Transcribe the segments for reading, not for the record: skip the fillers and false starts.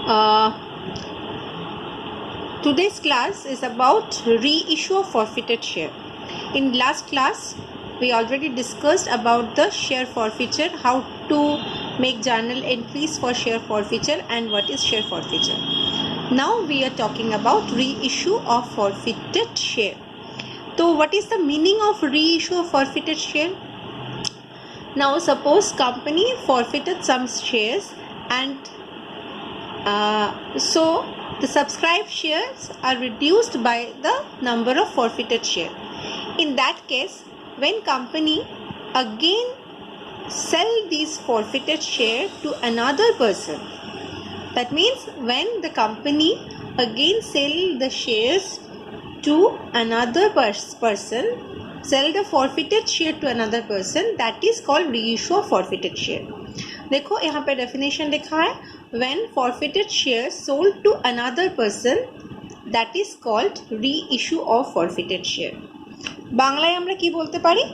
Uh, Today's class is about reissue of forfeited share. In last class, we already discussed about the share forfeiture, how to make journal entries for share forfeiture and what is share forfeiture. Now we are talking about reissue of forfeited share. So what is the meaning of reissue of forfeited share? Now suppose company forfeited some shares and so the subscribed shares are reduced by the number of forfeited share. In that case, when company again sell these forfeited share to another person, that means when the company again sell the shares to another person, sell the forfeited share to another person, that is called reissue of forfeited share. देखो यहाँ पे definition लिखा है, when forfeited shares sold to another person, that is called reissue of forfeited share. বাংলায় আমরা কি বলতে পারি?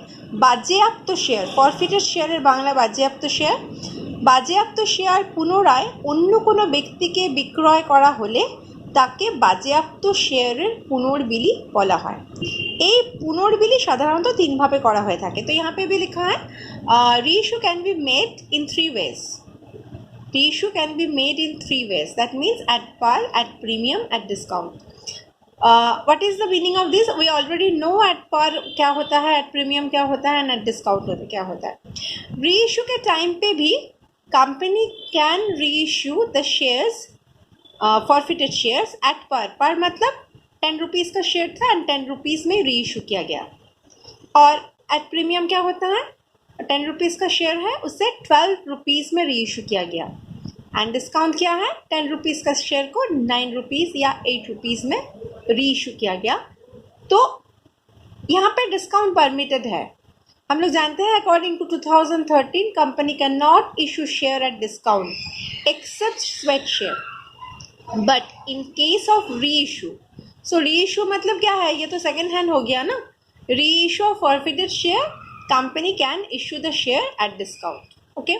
বাজেয়াপ্ত শেয়ার। ফরফিটেড শেয়ারের বাংলা বাজেয়াপ্ত শেয়ার। বাজেয়াপ্ত শেয়ার পুনরায় অন্য কোনো ব্যক্তিকে বিক্রয় করা হলে তাকে বাজেয়াপ্ত শেয়ারের পুনর্বিলি বলা হয়। এই পুনর্বিলি সাধারণত তিনভাবে করা হয়ে থাকে। তো यहाँ पे भी लिखा है reissue can be made in three ways. Reissue can be made in three ways. That means at par, at premium, at discount. What is the meaning of this? We already know at par क्या होता है, at premium क्या होता है, and at discount क्या होता है. Reissue के टाइम पे भी company can reissue the shares, forfeited shares at par. par मतलब 10 रुपीज़ का शेयर था एंड 10 रुपीज़ में रीइशू किया गया. और एट प्रीमियम क्या होता है? 10 रुपीज़ का शेयर है, उससे 12 रुपीज़ में रीइशू किया गया. एंड डिस्काउंट क्या है? 10 रुपीज़ का शेयर को 9 रुपीज़ या 8 रुपीज़ में रीइशू किया गया. तो यहाँ पे डिस्काउंट परमिटेड है. हम लोग जानते हैं according to 2013 company can not issue share at discount except sweat share, but in case of reissue, so reissue मतलब क्या है? ये तो सेकेंड हैंड हो गया ना. Reissue of forfeited share, company can issue the share at discount. Okay,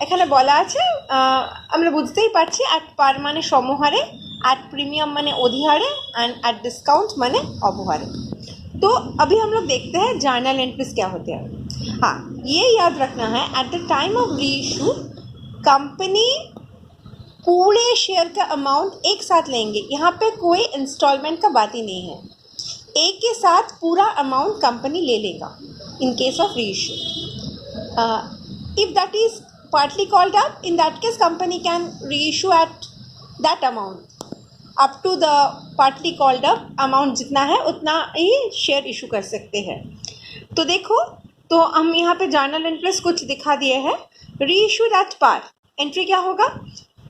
এখানে বলা আছে, আমরা বুঝতেই পারছি এট পার মানে সমহারে, एट प्रीमियम माने अधिहारे एंड एट डिस्काउंट माने अबहारे. तो अभी हम लोग देखते हैं जर्नल एंट्रीज क्या होते हैं. हाँ, ये याद रखना है, at the time of reissue company पूरे शेयर का अमाउंट एक साथ लेंगे. यहाँ पे कोई इंस्टॉलमेंट का बात ही नहीं है. एक के साथ पूरा अमाउंट कंपनी ले लेगा in case of reissue. If that is partly called up, in that case company can reissue at that amount up to the partly called up amount. जितना है उतना ही शेयर इशू कर सकते हैं. तो देखो, तो हम यहाँ पे जर्नल एंट्रीज कुछ दिखा दिए हैं. रीइशूड एट पार एंट्री क्या होगा?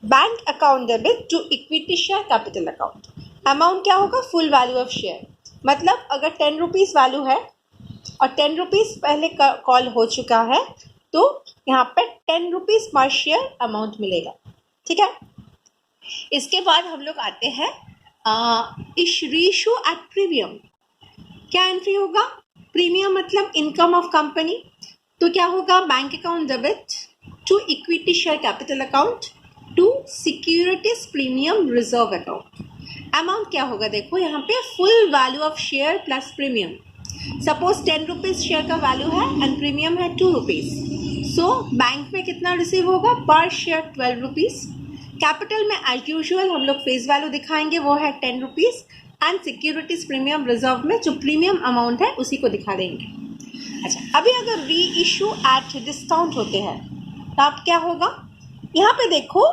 Bank account debit to equity share capital account. Amount क्या होगा? Full value of share. मतलब अगर 10 रुपीज़ वैल्यू है और 10 रुपीज़ पहले कॉल हो चुका है, तो यहाँ पे 10 रुपीज़ पर शेयर अमाउंट मिलेगा. ठीक है. इसके बाद हम लोग आते हैं रीइशू एट प्रीमियम. क्या एंट्री होगा? प्रीमियम मतलब इनकम ऑफ कंपनी. तो क्या होगा? Bank account debit to equity share capital account to securities premium reserve account. Amount क्या होगा? देखो यहाँ पे full value of share plus premium. Suppose 10 rupees share का वैल्यू है एंड प्रीमियम है 2 रुपीज़. सो बैंक में कितना रिसीव होगा? पर शेयर 12 रुपीज़. कैपिटल में एज यूजुअल हम लोग फेस वैल्यू दिखाएंगे, वो है 10 rupees. And securities premium reserve में जो प्रीमियम अमाउंट है उसी को दिखा देंगे. अच्छा, अभी अगर री इशू एट डिस्काउंट होते हैं तो आप क्या होगा? यहाँ पे देखो,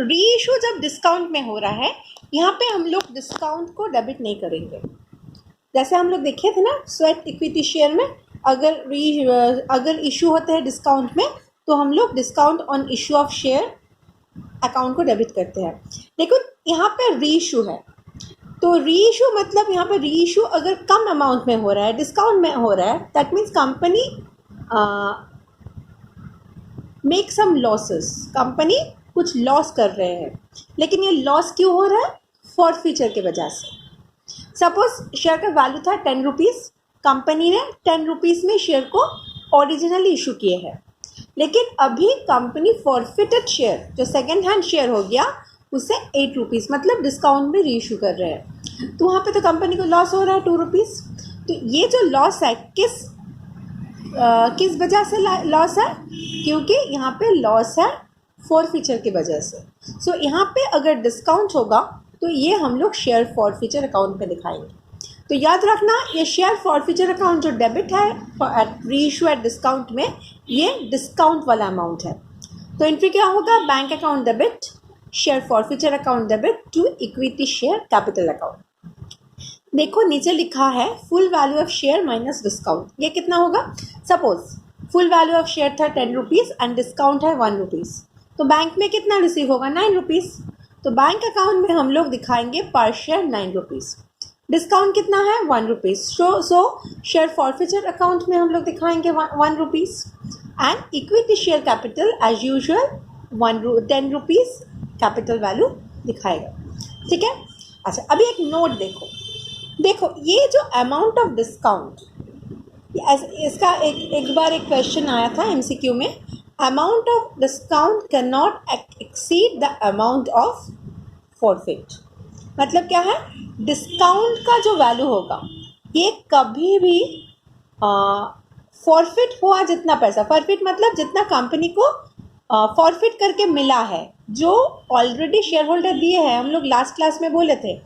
री इशू जब डिस्काउंट में हो रहा है, यहाँ पे हम लोग डिस्काउंट को डेबिट नहीं करेंगे. जैसे हम लोग देखे थे ना स्वेट इक्विटी शेयर में, अगर इशू होते हैं डिस्काउंट में तो हम लोग discount on issue of share account को डेबिट करते हैं. लेकिन यहाँ पे रीइशू है, तो रीइशू मतलब यहाँ पे रीइशू अगर कम अमाउंट में हो रहा है, डिस्काउंट में हो रहा है, that means company make some losses. Company कुछ लॉस कर रहे हैं. लेकिन ये लॉस क्यों हो रहा है? फॉरफीचर के वजह से. सपोज शेयर का वैल्यू था 10 रुपीज़, कंपनी ने 10 रुपीज़ में शेयर को ओरिजिनली इशू किए हैं. लेकिन अभी कंपनी फॉरफिटेड शेयर जो सेकेंड हैंड शेयर हो गया उसे 8 रुपीज़ मतलब डिस्काउंट में रीइशू कर रहे हैं, तो वहाँ पे तो कंपनी को लॉस हो रहा है 2 रुपीज़। तो ये जो लॉस है किस वजह से लॉस है, क्योंकि यहाँ पे लॉस है फॉरफीचर की वजह से। सो यहाँ पे अगर डिस्काउंट होगा तो ये हम लोग शेयर फॉरफीचर अकाउंट पे दिखाएंगे। तो याद रखना ये शेयर फॉरफीचर अकाउंट जो डेबिट है एट रीइशू एट डिस्काउंट में, ये डिस्काउंट वाला अमाउंट है। तो एंट्री क्या होगा, bank account debit, share forfeiture account debit to equity share capital account. देखो नीचे लिखा है full value of share minus discount, ये कितना होगा। Suppose full value of share था 10 रुपीज़ एंड डिस्काउंट है 1 रुपीज़, तो बैंक में कितना रिसीव होगा 9 रुपीज़। तो बैंक अकाउंट में हम लोग दिखाएंगे पर शेयर 9 रुपीज़, डिस्काउंट कितना है 1 rupees. So share forfeiture account में हम लोग दिखाएंगे 1 rupees and equity share capital as usual 10 rupees capital value दिखाएगा। ठीक है। अच्छा अभी एक नोट देखो ये जो अमाउंट ऑफ डिस्काउंट, इसका एक बार एक क्वेश्चन आया था एमसीक्यू में, amount of discount can not exceed the amount of forfeit. मतलब क्या है, डिस्काउंट का जो वैल्यू होगा ये कभी भी फॉरफिट हुआ जितना पैसा, फॉरफिट मतलब जितना कंपनी को फॉरफिट करके मिला है, जो ऑलरेडी शेयर होल्डर दिए हैं, हम लोग लास्ट क्लास में बोले थे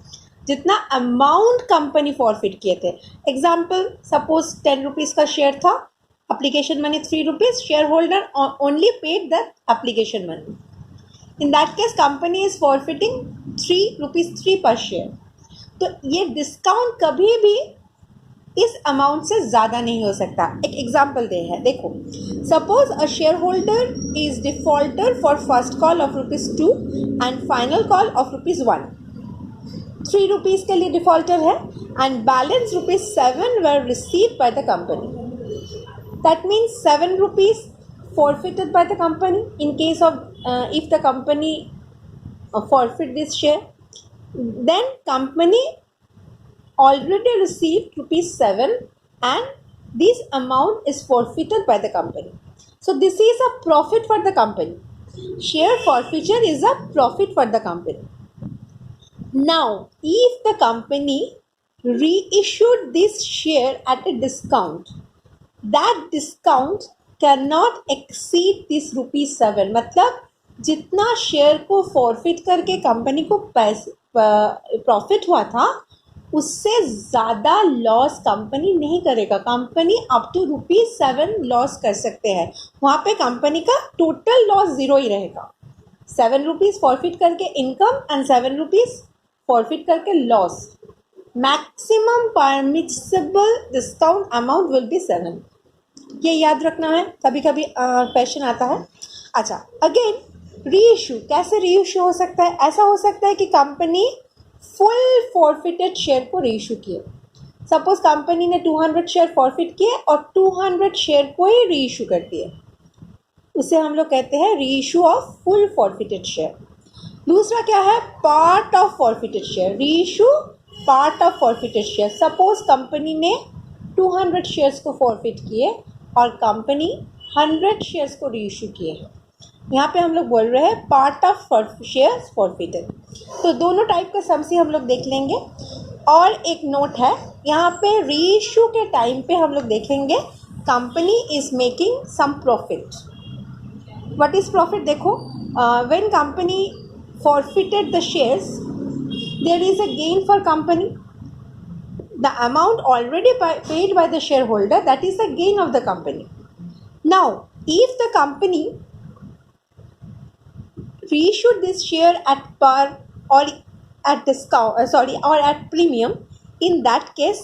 जितना अमाउंट कंपनी फॉरफिट किए थे। एग्जाम्पल सपोज 10 रुपीज़ का शेयर था, application money 3 rupees, share holder only paid the application money. In that case company is forfeiting 3 rupees 3 per share. तो ये डिस्काउंट कभी भी इस अमाउंट से ज़्यादा नहीं हो सकता। एक एग्जाम्पल दे है, देखो suppose a share holder is defaulter for first call of ₹2 and final call of ₹1। 3 rupees के लिए डिफॉल्टर है and balance ₹7 were received by the company. That means 7 rupees forfeited by the company in case of if the company forfeit this share, then company already received ₹7 and this amount is forfeited by the company. So this is a profit for the company. Share forfeiture is a profit for the company. Now if the company reissued this share at a discount, that discount cannot exceed this ₹7। मतलब जितना share को forfeit करके company को profit हुआ था उससे ज़्यादा loss company नहीं करेगा। कंपनी अप टू ₹7 लॉस कर सकते हैं, वहाँ पे कंपनी का टोटल लॉस 0 ही रहेगा। 7 रुपीज़ फॉरफिट करके इनकम एंड 7 रुपीज़ फॉरफिट करके loss. Maximum permissible discount amount will be 7। ये याद रखना है, कभी कभी क्वेश्चन आता है। अच्छा अगेन रीइशू, कैसे रीइशू हो सकता है। ऐसा हो सकता है कि कंपनी फुल फॉरफिटेड शेयर को रीइशू किए। सपोज कंपनी ने 200 शेयर फॉरफिट किए और 200 शेयर को ही रीइशू कर दिए, उसे हम लोग कहते हैं reissue of full forfeited share. दूसरा क्या है, part of forfeited share, reissue part of forfeited share. Suppose company ने 200 शेयर्स को फॉरफिट किए और कंपनी 100 शेयर्स को रीइशू किए हैं, यहाँ पे हम लोग बोल रहे हैं पार्ट ऑफ शेयर्स फॉरफिटेड। तो दोनों टाइप का समसी हम लोग देख लेंगे। और एक नोट है यहाँ पे, रीइशू के टाइम पे हम लोग देखेंगे company is making some profit. What is profit, देखो when company forfeited the shares there is a gain for company. The amount already paid by the shareholder, that is the gain of the company. Now if the company reissued this share at par or at discount or at premium, in that case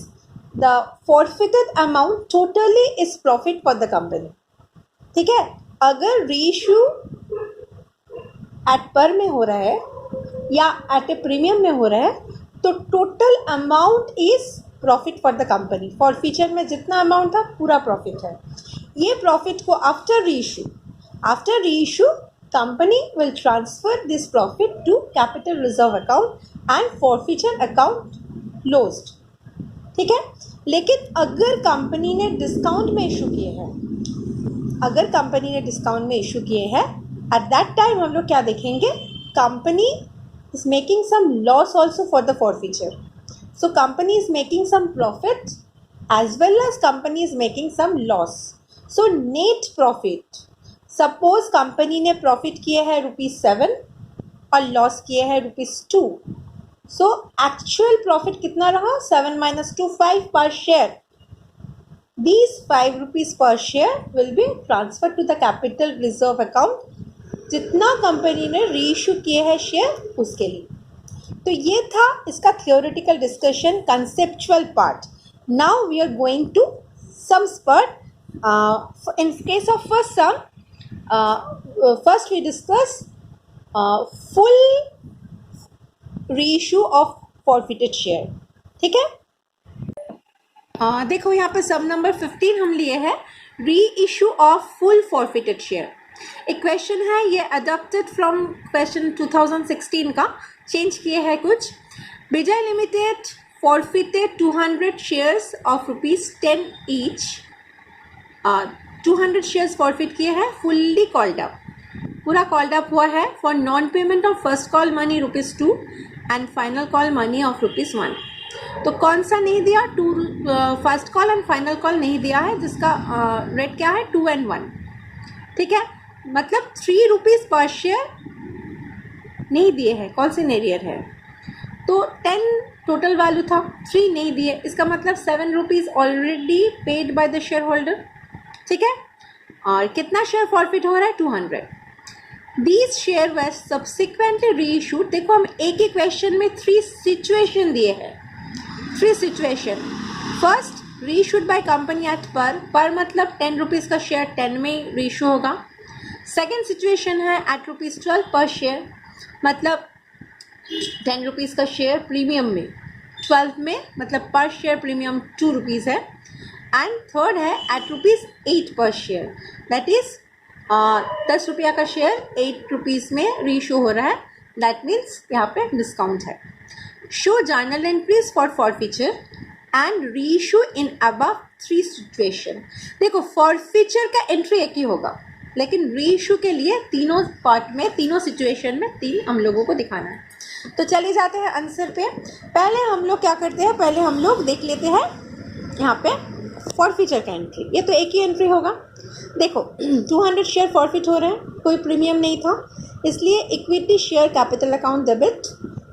the forfeited amount totally is profit for the company. ठीक है, अगर reissue at par में हो रहा है या at a premium में हो रहा है तो total amount is profit for the company. Forfeiture में जितना अमाउंट था पूरा प्रॉफिट है। ये प्रॉफिट को after reissue company will transfer this profit to capital reserve account and forfeiture account closed. ठीक है, लेकिन अगर कंपनी ने डिस्काउंट में इशू किए हैं अगर कंपनी ने डिस्काउंट में इशू किए हैं, एट दैट टाइम हम लोग क्या देखेंगे, company is making some loss also for the forfeiture. So company is making some profit as well as company is making some loss. So net profit, suppose company ने profit किए हैं ₹7 और loss किए हैं ₹2. सो एक्चुअल प्रॉफिट कितना रहा, 7 - 2 5 पर share. These ₹5 per share will be transferred to the capital reserve account, जितना कंपनी ने रीइशू किए हैं शेयर उसके लिए. तो ये था इसका theoretical discussion, conceptual part. Now we are going to sums part. In case of first sum, first we discuss full reissue of forfeited share. ठीक है. देखो यहाँ पे सब नंबर 15 हम लिए हैं, री issue of full forfeited share. एक क्वेश्चन है, ये अडॉप्टेड फ्रॉम क्वेश्चन 2016 का, चेंज किए हैं कुछ. Vijay limited forfeited 200 shares of ₹10 each. 200 shares forfeit किए हैं, फुल्ली कॉल्ड अप, पूरा कॉल्ड अप हुआ है for non payment of first call money ₹2 and final call money of ₹1. तो कौन सा नहीं दिया, first call and final call नहीं दिया है, जिसका रेट क्या है 2 and 1. ठीक है, मतलब ₹3 पर शेयर नहीं दिए हैं, कॉन्सिनेरियर है. तो 10 टोटल वैल्यू था, 3 नहीं दिए, इसका मतलब ₹7 already paid by the share holder. ठीक है, और कितना शेयर फॉरफिट हो रहा है, 200. These share were subsequently reissued. देखो हम एक ही क्वेश्चन में 3 सिचुएशन दिए हैं, 3 situation. First, reissued by company at par मतलब ₹10 का शेयर 10 में रीइशू होगा. सेकेंड सिचुएशन है एट ₹12 पर शेयर, मतलब ₹10 का शेयर प्रीमियम में, 12 में मतलब पर शेयर प्रीमियम ₹2 है. एंड थर्ड है एट ₹8 पर शेयर, दैट इज ₹10 का शेयर ₹8 में रीइशू हो रहा है. दैट मीन्स यहाँ पे डिस्काउंट है. Show journal entries for forfeiture and reissue in above 3 situation. देखो फॉरफीचर का एंट्री एक ही होगा, लेकिन रीइशू के लिए तीनों पार्ट में, तीनों सिचुएशन में 3 हम लोगों को दिखाना है. तो चले जाते हैं आंसर पे. पहले हम लोग क्या करते हैं, पहले हम लोग देख लेते हैं यहाँ पे फॉरफीचर का एंट्री. ये तो एक ही एंट्री होगा. देखो 200 शेयर फॉरफिट हो रहे हैं, कोई प्रीमियम नहीं था, इसलिए equity share capital account debit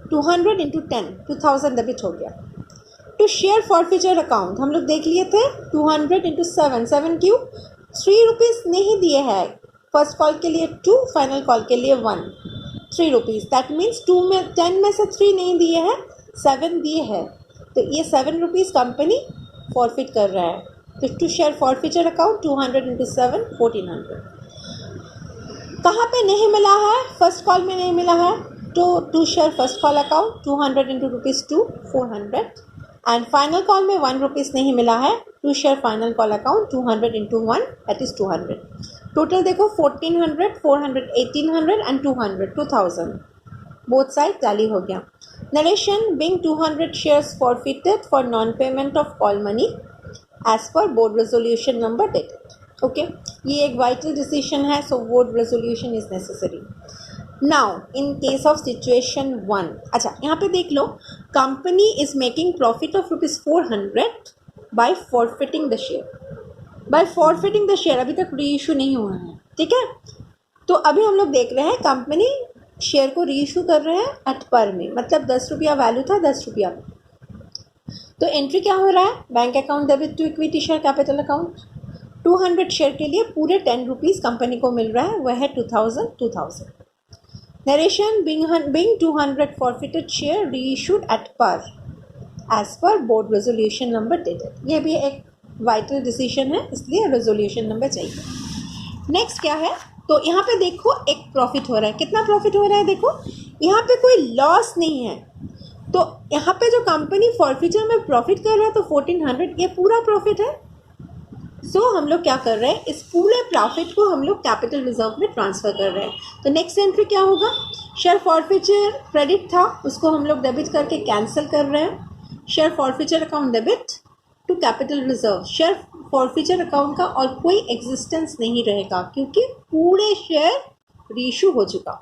200 × 10, 2000 debit हो गया. टू शेयर फॉरफिचर अकाउंट हम लोग देख लिए थे, 200 × 7, 7 क्यों, ₹3 नहीं दिए हैं. फर्स्ट कॉल के लिए 2, फाइनल कॉल के लिए 1, ₹3. दैट मीन्स 10 में से 3 नहीं दिए हैं, 7 दिए हैं. तो ये ₹7 कंपनी फॉरफिट कर रहा है. तो टू शेयर फॉरफिचर अकाउंट 200 × 7, 1400. कहाँ पे नहीं मिला है, फर्स्ट कॉल में नहीं मिला है, तो to share first call account 200 × ₹2, 400. And final call में ₹1 नहीं मिला है, to share final call account 200 × 1, that is 200. Total देखो 1400, 400, 1800 एंड 200, 2000. बोथ साइड टैली हो गया. Narration, being 200 shares forfeited for non payment of call money as per board resolution number dated. Okay, ये एक vital decision है, so board resolution is necessary. Now in case of situation 1, अच्छा यहाँ पे देख लो, company is making profit of ₹400 by forfeiting the share. By forfeiting the share अभी तक रीइशू नहीं हुआ है. ठीक है, तो अभी हम लोग देख रहे हैं कंपनी शेयर को रीइशू कर रहे हैं एट पर में, मतलब ₹10 वैल्यू था, ₹10 में. तो एंट्री क्या हो रहा है, bank account debit to equity share capital account. 200 share के लिए पूरे ₹10 कंपनी को मिल रहा है, वह है 2000. Narration, being 200 forfeited share reissued at par as per board resolution number dated. ये भी एक वाइटल डिसीजन है, इसलिए रेजोल्यूशन नंबर चाहिए. नेक्स्ट क्या है, तो यहाँ पे देखो एक प्रॉफिट हो रहा है. कितना प्रॉफिट हो रहा है, देखो यहाँ पे कोई लॉस नहीं है. तो यहाँ पे जो कंपनी फॉरफिचर में प्रॉफिट कर रहा है, तो 1400 ये पूरा प्रॉफिट है. सो हम लोग क्या कर रहे हैं, इस पूरे प्रॉफिट को हम लोग कैपिटल रिजर्व में ट्रांसफ़र कर रहे हैं. तो नेक्स्ट एंट्री क्या होगा, शेयर फॉरफिचर क्रेडिट था, उसको हम लोग डेबिट करके कैंसिल कर रहे हैं. Share forfeiture account debit to capital reserve, share forfeiture account का और कोई एग्जिस्टेंस नहीं रहेगा क्योंकि पूरे शेयर रीइशू हो चुका।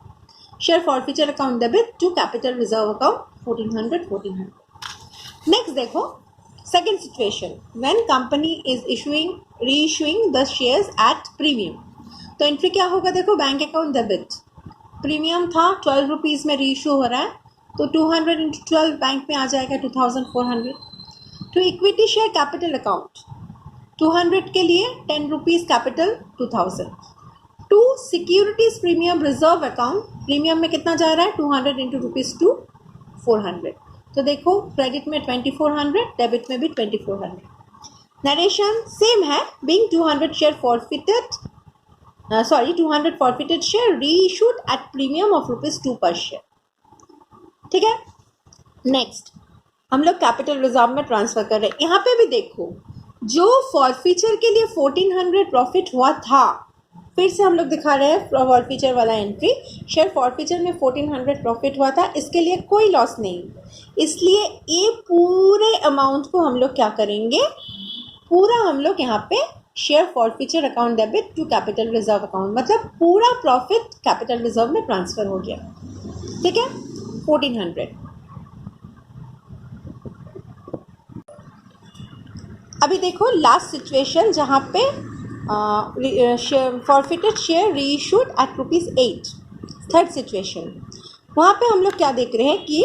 Share forfeiture account debit to capital reserve account 1400। Next देखो second situation, when company is reissuing the shares at premium. तो एंट्री क्या होगा, देखो बैंक अकाउंट डेबिट, प्रीमियम था 12 रुपीज़ में रीइशू हो रहा है तो 200 इंटू 12 बैंक में आ जाएगा 2400। To equity share capital account 200 के लिए 10 rupees capital 2000। To securities premium reserve account, premium में कितना जा रहा है 200 इंटू रुपीज़ 2 400। तो देखो क्रेडिट में 2400, डेबिट में भी 2400। नरेशन सेम है, being 200 share forfeited 200 forfeited share reissued at premium of ₹2 per share. ठीक है, नेक्स्ट हम लोग कैपिटल रिजर्व में ट्रांसफर कर रहे हैं। यहाँ पे भी देखो जो फॉरफीचर के लिए 1400 प्रॉफिट हुआ था, फिर से हम लोग दिखा रहे हैं फॉरफीचर वाला एंट्री। शेयर फॉरफीचर में 1400 प्रॉफिट हुआ था, इसके लिए कोई लॉस नहीं, इसलिए ये पूरे अमाउंट को हम लोग क्या करेंगे, पूरा हम लोग यहाँ पे share forfeiture account debit to capital reserve account, मतलब पूरा प्रॉफिट कैपिटल रिजर्व में ट्रांसफर हो गया। ठीक है, 1400। अभी देखो लास्ट सिचुएशन जहाँ पे forfeited share reissued at ₹8। Third situation, वहाँ पे हम लोग क्या देख रहे हैं कि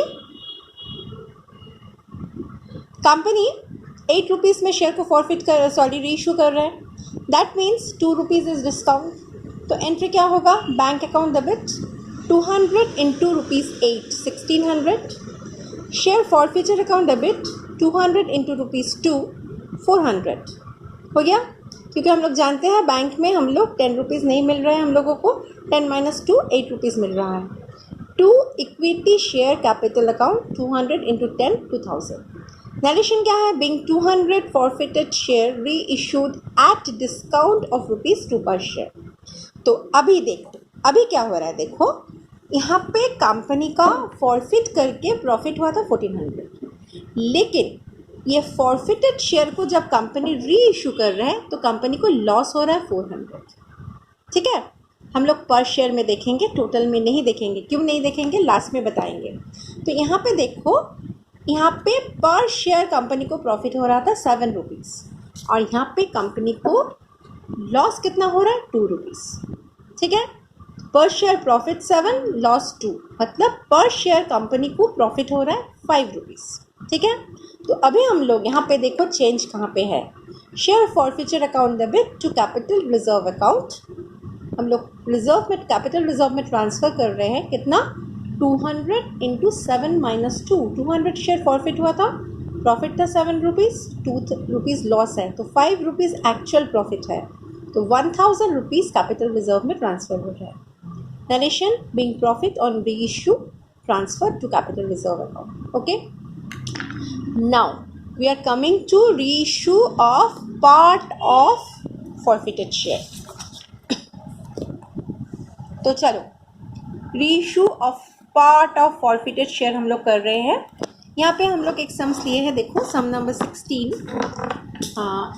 कंपनी 8 रुपीज़ में शेयर को रीइशू कर रहे हैं, that means 2 rupees is discount. तो एंट्री क्या होगा, bank account debit 200 into ₹8 1600। Share forfeiture account debit 200 into ₹2 400 हो गया, क्योंकि हम लोग जानते हैं बैंक में हम लोग 10 रुपीज़ नहीं मिल रहे हैं, हम लोगों को 10 - 2 8 रुपीज़ मिल रहा है। To equity share capital account 200 into 10 2000। Narration क्या है, being 200 forfeited share reissued at discount of ₹2 per share. तो अभी देखो अभी क्या हो रहा है, देखो यहाँ पे कंपनी का फॉरफिट करके प्रॉफिट हुआ था 1400, लेकिन ये फॉरफिटेड शेयर को जब कंपनी री इशू कर रहे हैं तो कंपनी को लॉस हो रहा है 400। ठीक है, हम लोग पर शेयर में देखेंगे, टोटल में नहीं देखेंगे। क्यों नहीं देखेंगे, लास्ट में बताएंगे। तो यहाँ पे देखो, यहाँ पे पर शेयर कंपनी को प्रॉफिट हो रहा था 7 रुपीज़ और यहाँ पे कंपनी को लॉस कितना हो रहा है 2 रुपीज़। ठीक है, पर शेयर प्रॉफिट 7 लॉस 2, मतलब पर शेयर कंपनी को प्रॉफिट हो रहा है 5 रुपीज़। ठीक है, तो अभी हम लोग यहाँ पे देखो चेंज कहाँ पे है, share forfeiture account debit to capital reserve account. हम लोग रिजर्व में कैपिटल रिजर्व में ट्रांसफ़र कर रहे हैं कितना, 200 इंटू 7 - 2। 200 शेयर फॉरफिट हुआ था, प्रॉफिट था 7 रुपीज़, 2 रुपीज़ लॉस है, तो 5 रुपीज़ एक्चुअल प्रॉफिट है, तो 1000 रुपीज़ कैपिटल रिजर्व में ट्रांसफ़र हो रहा है। Narration, being profit on reissue transfer to capital reserve account. Okay, now we are coming to reissue of part of forfeited share। तो चलो reissue of part of forfeited share हम लोग कर रहे हैं। यहाँ पे हम लोग एक सम्स लिए हैं, देखो sum number 16।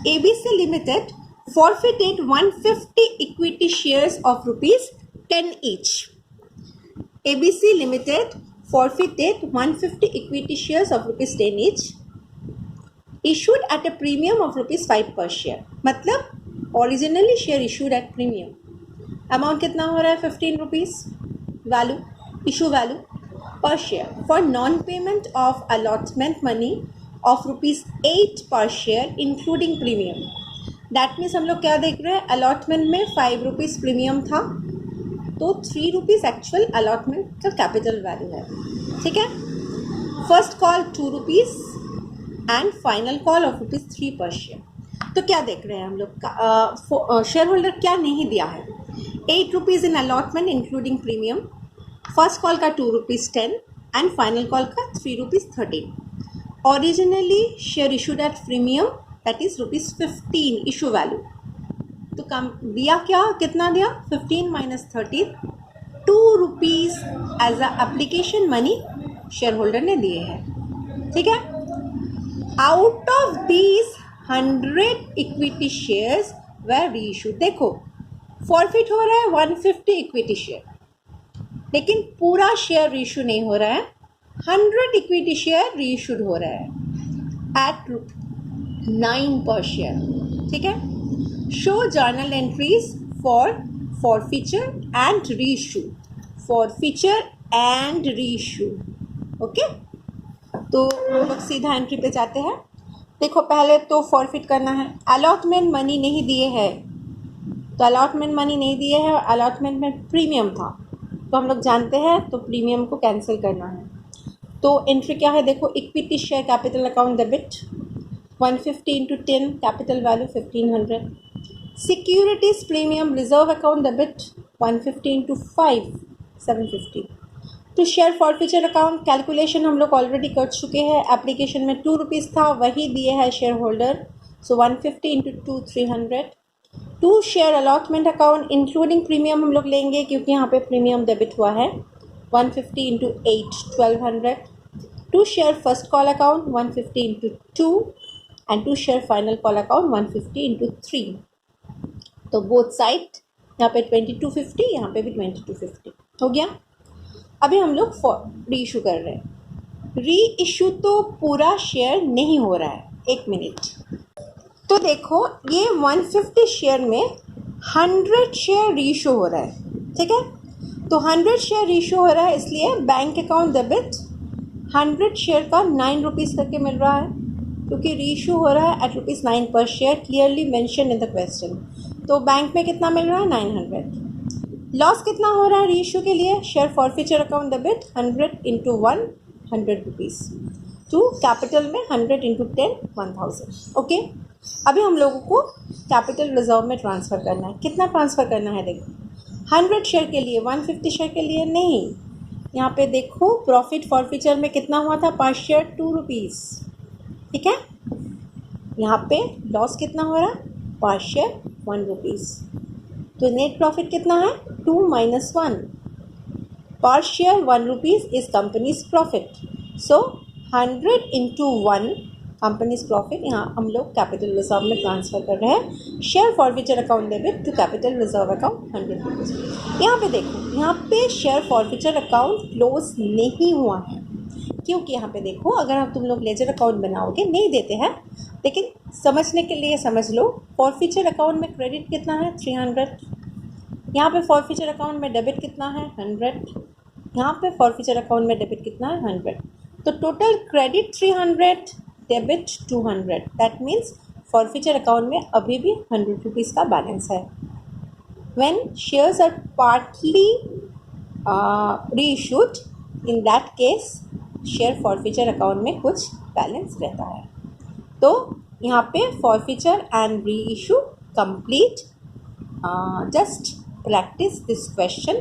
ABC limited forfeited 150 equity shares of ₹10 each। ABC limited forfeited 150 equity shares of ₹10 each, issued at a premium of ₹5 per share। मतलब originally share issued at premium, amount कितना हो रहा है 15 रुपीज़ वैल्यू, इशू वैल्यू पर share, for non payment of allotment money of ₹8 पर share including premium. That means हम लोग क्या देख रहे हैं, अलॉटमेंट में 5 रुपीज़ प्रीमियम था, तो 3 रुपीज़ एक्चुअल अलॉटमेंट का कैपिटल वैल्यू है। ठीक है, first call 2 rupees and final call of ₹3 per share. तो क्या देख रहे हैं हम लोग, शेयर होल्डर क्या नहीं दिया है, 8 rupees in allotment including premium, first call का 2 रुपीज़ 10 एंड फाइनल कॉल का 3 rupees 13। Originally share issued at premium that is ₹15 issue value, तो कम दिया क्या, कितना दिया 15 - 13, 2 rupees as a application money shareholder ने दिए हैं। ठीक है, out of these 100 equity shares were reissued. देखो फॉरफिट हो रहा है 150 इक्विटी शेयर, लेकिन पूरा शेयर रीइश्यू नहीं हो रहा है, 100 इक्विटी शेयर रीइश्यूड हो रहा है एट 9 पर शेयर। ठीक है, show journal entries for forfeiture and reissue, forfeiture and reissue. Okay, तो हम लोग सीधा एंट्री पे जाते हैं। देखो पहले तो फॉरफिट करना है, अलॉटमेंट मनी नहीं दिए है, तो अलॉटमेंट मनी नहीं दिए है और अलॉटमेंट में प्रीमियम था, तो हम लोग जानते हैं तो प्रीमियम को कैंसिल करना है। तो एंट्री क्या है, देखो equity share capital account debit 150 into 10 capital value 1500, securities premium reserve account debit 150 into 5 750। तो शेयर फॉरफीचर अकाउंट कैलकुलेशन हम लोग ऑलरेडी कर चुके हैं, एप्लीकेशन में 2 रुपीज़ था वही दिए है शेयर होल्डर, सो 150 into 2 300। 2 share allotment account including premium हम लोग लेंगे क्योंकि यहाँ पे प्रीमियम डेबिट हुआ है, 150 into 8 1200। 2 share first call account 150 into 2 and 2 share final call account 150 into 3। तो बोथ साइड यहाँ पे 2250, यहाँ पे भी 2250 हो गया। अभी हम लोग री इशू कर रहे हैं, री इशू तो पूरा शेयर नहीं हो रहा है, एक मिनट। तो देखो ये 150 शेयर में 100 शेयर री इशू हो रहा है। ठीक है, तो 100 शेयर री इशू हो रहा है, इसलिए बैंक अकाउंट डेबिट 100 शेयर का 9 रुपीज़ करके मिल रहा है, क्योंकि री इशू हो रहा है एट ₹9 पर share, clearly mention in the question. तो बैंक में कितना मिल रहा है 900। लॉस कितना हो रहा है री इशू के लिए, share forfeiture account debit 100 into 1 100 rupees, to capital में 100 इंटू 10 1000। ओके, अभी हम लोगों को कैपिटल रिजर्व में ट्रांसफ़र करना है। कितना ट्रांसफ़र करना है, देखो 100 शेयर के लिए, 150 शेयर के लिए नहीं। यहाँ पे देखो प्रॉफिट फॉरफीचर में कितना हुआ था पर शेयर 2 रुपीज़। ठीक है, यहाँ पे लॉस कितना हो रहा है पर शेयर 1 रुपीज़, तो नेट प्रॉफिट कितना है 2 - 1 पर share 1 rupees is companies profit, so 100 into 1 companies profit. यहाँ हम लोग कैपिटल रिजर्व में ट्रांसफ़र कर रहे हैं, share forfeiture account debit to capital reserve account 100 rupees. यहाँ पे देखो, यहाँ पे शेयर फॉरफीचर अकाउंट क्लोज नहीं हुआ है, क्योंकि यहाँ पे देखो अगर हम तुम लोग लेजर अकाउंट बनाओगे, नहीं देते हैं लेकिन समझने के लिए समझ लो, फॉरफीचर अकाउंट में क्रेडिट कितना है 300, यहाँ पे फॉरफीचर अकाउंट में डेबिट कितना है 100, यहाँ पे फॉरफीचर अकाउंट में डेबिट कितना है 100, तो total credit 300 debit 200, that means forfeiture account में अभी भी 100 रुपीज़ का बैलेंस है। When shares are partly reissued, in that case share forfeiture account में कुछ बैलेंस रहता है। तो यहाँ पे forfeiture and reissue complete. Just practice this question